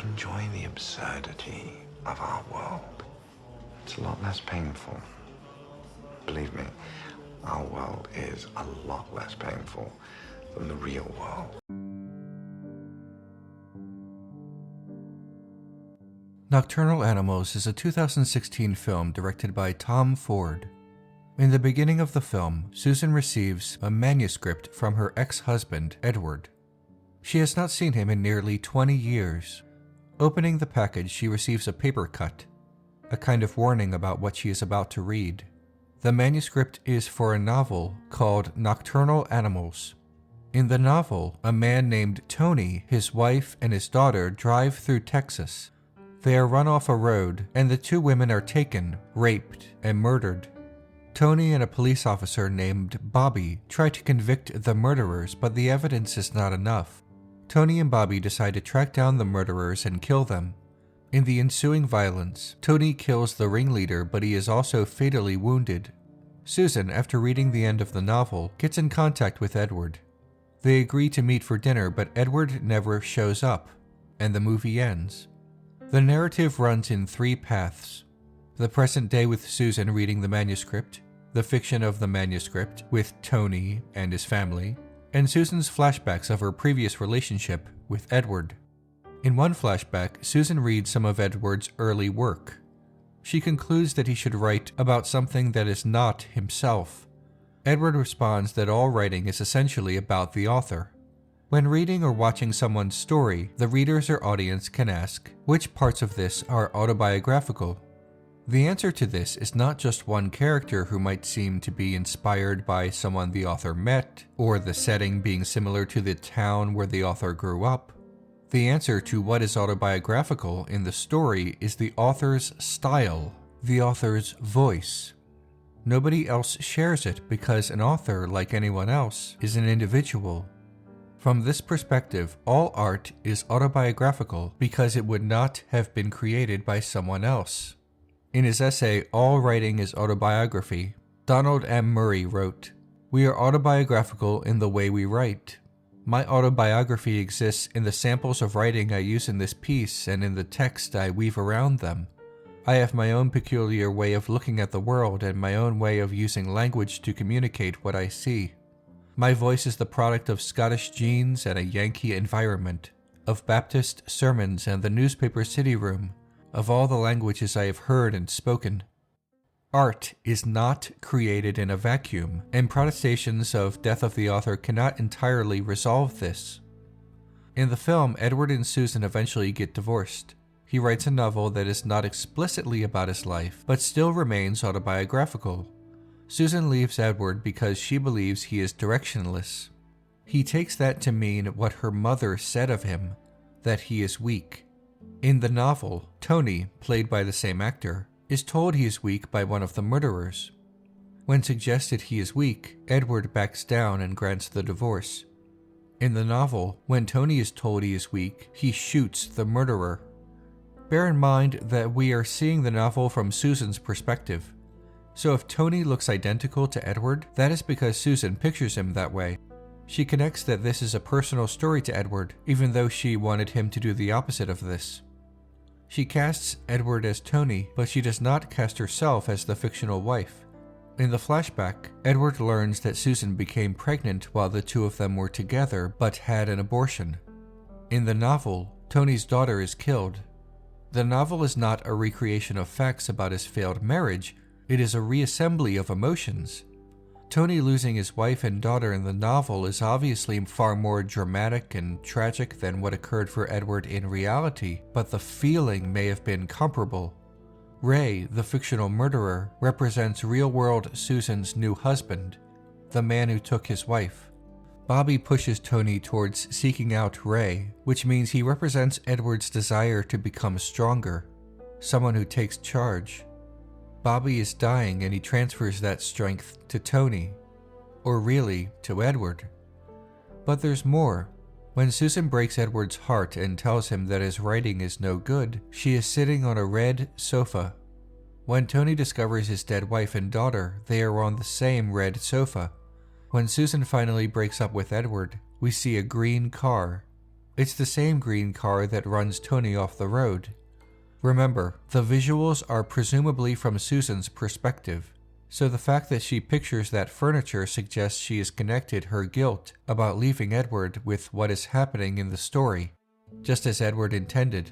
enjoy the absurdity of our world. It's a lot less painful. Believe me, our world is a lot less painful than the real world. Nocturnal Animals is a 2016 film directed by Tom Ford. In the beginning of the film, Susan receives a manuscript from her ex-husband, Edward. She has not seen him in nearly 20 years. Opening the package, she receives a paper cut, a kind of warning about what she is about to read. The manuscript is for a novel called Nocturnal Animals. In the novel, a man named Tony, his wife, and his daughter drive through Texas. They are run off a road, and the two women are taken, raped, and murdered. Tony and a police officer named Bobby try to convict the murderers, but the evidence is not enough. Tony and Bobby decide to track down the murderers and kill them. In the ensuing violence, Tony kills the ringleader, but he is also fatally wounded. Susan, after reading the end of the novel, gets in contact with Edward. They agree to meet for dinner, but Edward never shows up, and the movie ends. The narrative runs in three paths: the present day with Susan reading the manuscript, the fiction of the manuscript with Tony and his family, and Susan's flashbacks of her previous relationship with Edward. In one flashback, Susan reads some of Edward's early work. She concludes that he should write about something that is not himself. Edward responds that all writing is essentially about the author. When reading or watching someone's story, the readers or audience can ask, which parts of this are autobiographical? The answer to this is not just one character who might seem to be inspired by someone the author met, or the setting being similar to the town where the author grew up. The answer to what is autobiographical in the story is the author's style, the author's voice. Nobody else shares it because an author, like anyone else, is an individual. From this perspective, all art is autobiographical because it would not have been created by someone else. In his essay, All Writing is Autobiography, Donald M. Murray wrote, "We are autobiographical in the way we write. My autobiography exists in the samples of writing I use in this piece and in the text I weave around them. I have my own peculiar way of looking at the world and my own way of using language to communicate what I see. My voice is the product of Scottish genes and a Yankee environment, of Baptist sermons and the newspaper city room, of all the languages I have heard and spoken. Art is not created in a vacuum, and protestations of death of the author cannot entirely resolve this." In the film, Edward and Susan eventually get divorced. He writes a novel that is not explicitly about his life, but still remains autobiographical. Susan leaves Edward because she believes he is directionless. He takes that to mean what her mother said of him, that he is weak. In the novel, Tony, played by the same actor, is told he is weak by one of the murderers. When suggested he is weak, Edward backs down and grants the divorce. In the novel, when Tony is told he is weak, he shoots the murderer. Bear in mind that we are seeing the novel from Susan's perspective. So if Tony looks identical to Edward, that is because Susan pictures him that way. She connects that this is a personal story to Edward, even though she wanted him to do the opposite of this. She casts Edward as Tony, but she does not cast herself as the fictional wife. In the flashback, Edward learns that Susan became pregnant while the two of them were together but had an abortion. In the novel, Tony's daughter is killed. The novel is not a recreation of facts about his failed marriage, it is a reassembly of emotions. Tony losing his wife and daughter in the novel is obviously far more dramatic and tragic than what occurred for Edward in reality, but the feeling may have been comparable. Ray, the fictional murderer, represents real-world Susan's new husband, the man who took his wife. Bobby pushes Tony towards seeking out Ray, which means he represents Edward's desire to become stronger, someone who takes charge. Bobby is dying and he transfers that strength to Tony, or really, to Edward. But there's more. When Susan breaks Edward's heart and tells him that his writing is no good, she is sitting on a red sofa. When Tony discovers his dead wife and daughter, they are on the same red sofa. When Susan finally breaks up with Edward, we see a green car. It's the same green car that runs Tony off the road. Remember, the visuals are presumably from Susan's perspective, so the fact that she pictures that furniture suggests she has connected her guilt about leaving Edward with what is happening in the story, just as Edward intended.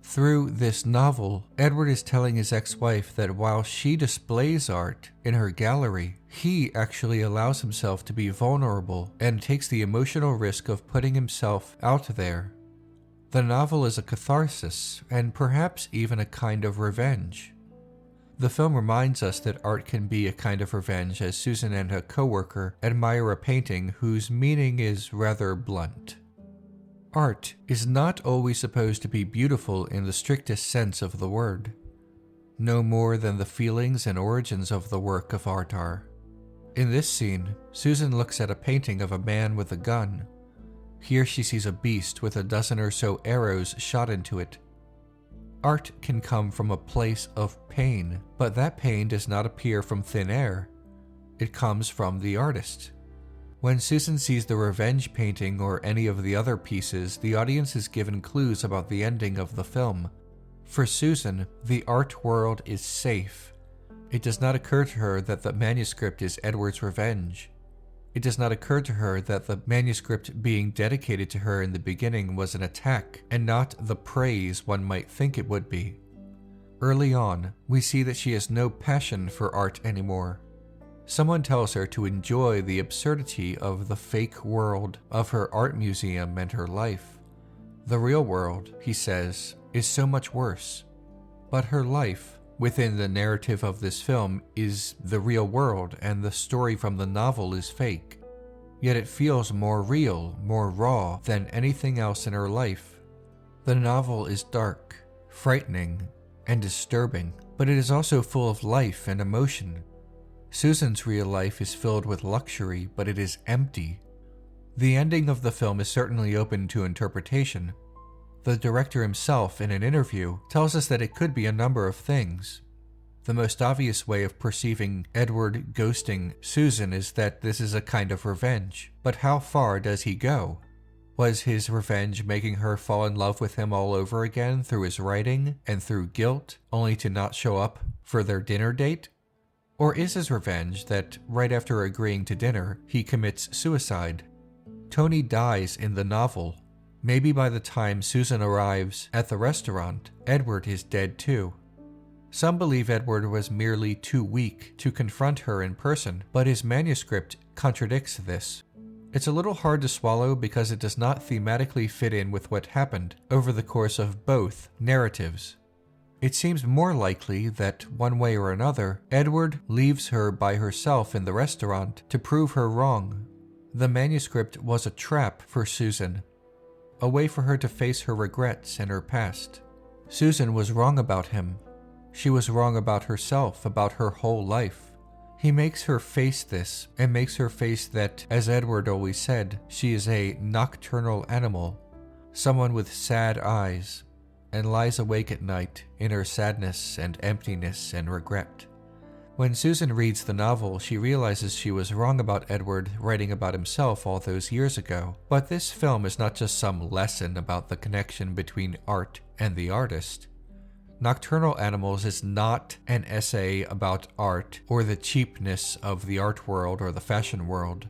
Through this novel, Edward is telling his ex-wife that while she displays art in her gallery, he actually allows himself to be vulnerable and takes the emotional risk of putting himself out there. The novel is a catharsis, and perhaps even a kind of revenge. The film reminds us that art can be a kind of revenge, as Susan and her co-worker admire a painting whose meaning is rather blunt. Art is not always supposed to be beautiful in the strictest sense of the word, no more than the feelings and origins of the work of art are. In this scene, Susan looks at a painting of a man with a gun. Here she sees a beast with a dozen or so arrows shot into it. Art can come from a place of pain, but that pain does not appear from thin air. It comes from the artist. When Susan sees the revenge painting or any of the other pieces, the audience is given clues about the ending of the film. For Susan, the art world is safe. It does not occur to her that the manuscript is Edward's revenge. It does not occur to her that the manuscript being dedicated to her in the beginning was an attack and not the praise one might think it would be. Early on, we see that she has no passion for art anymore. Someone tells her to enjoy the absurdity of the fake world of her art museum and her life. The real world, he says, is so much worse. But her life, within the narrative of this film, is the real world, and the story from the novel is fake. Yet it feels more real, more raw than anything else in her life. The novel is dark, frightening, and disturbing, but it is also full of life and emotion. Susan's real life is filled with luxury, but it is empty. The ending of the film is certainly open to interpretation. The director himself, in an interview, tells us that it could be a number of things. The most obvious way of perceiving Edward ghosting Susan is that this is a kind of revenge. But how far does he go? Was his revenge making her fall in love with him all over again through his writing and through guilt, only to not show up for their dinner date? Or is his revenge that, right after agreeing to dinner, he commits suicide? Tony dies in the novel. Maybe by the time Susan arrives at the restaurant, Edward is dead too. Some believe Edward was merely too weak to confront her in person, but his manuscript contradicts this. It's a little hard to swallow because it does not thematically fit in with what happened over the course of both narratives. It seems more likely that, one way or another, Edward leaves her by herself in the restaurant to prove her wrong. The manuscript was a trap for Susan, a way for her to face her regrets and her past. Susan was wrong about him. She was wrong about herself, about her whole life. He makes her face this, and makes her face that, as Edward always said, she is a nocturnal animal, someone with sad eyes, and lies awake at night in her sadness and emptiness and regret. When Susan reads the novel, she realizes she was wrong about Edward writing about himself all those years ago. But this film is not just some lesson about the connection between art and the artist. Nocturnal Animals is not an essay about art or the cheapness of the art world or the fashion world.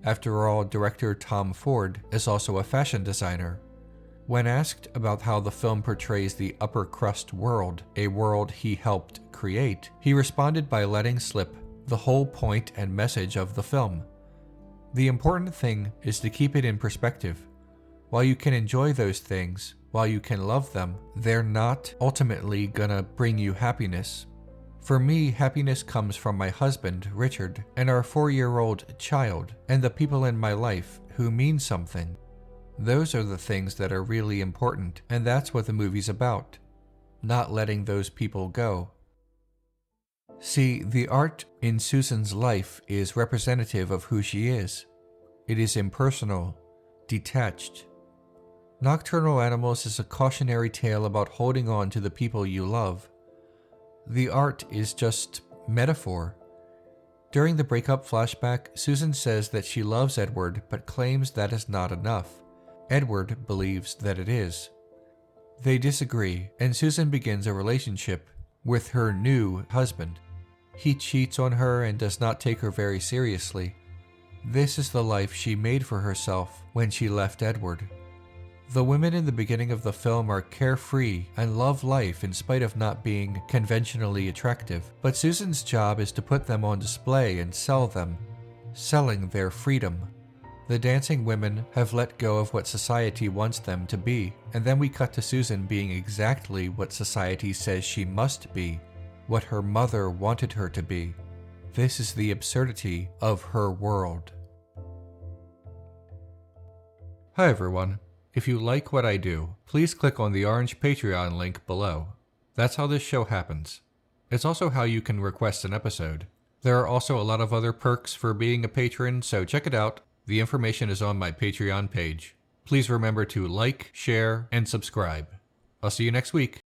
After all, director Tom Ford is also a fashion designer. When asked about how the film portrays the upper crust world, a world he helped create, he responded by letting slip the whole point and message of the film. The important thing is to keep it in perspective. While you can enjoy those things, while you can love them, they're not ultimately gonna bring you happiness. For me, happiness comes from my husband, Richard, and our 4-year-old child, and the people in my life who mean something. Those are the things that are really important, and that's what the movie's about. Not letting those people go. See, the art in Susan's life is representative of who she is. It is impersonal, detached. Nocturnal Animals is a cautionary tale about holding on to the people you love. The art is just metaphor. During the breakup flashback, Susan says that she loves Edward but claims that is not enough. Edward believes that it is. They disagree, and Susan begins a relationship with her new husband. He cheats on her and does not take her very seriously. This is the life she made for herself when she left Edward. The women in the beginning of the film are carefree and love life in spite of not being conventionally attractive, but Susan's job is to put them on display and sell them, selling their freedom. The dancing women have let go of what society wants them to be, and then we cut to Susan being exactly what society says she must be, what her mother wanted her to be. This is the absurdity of her world. Hi everyone. If you like what I do, please click on the orange Patreon link below. That's how this show happens. It's also how you can request an episode. There are also a lot of other perks for being a patron, so check it out. The information is on my Patreon page. Please remember to like, share, and subscribe. I'll see you next week.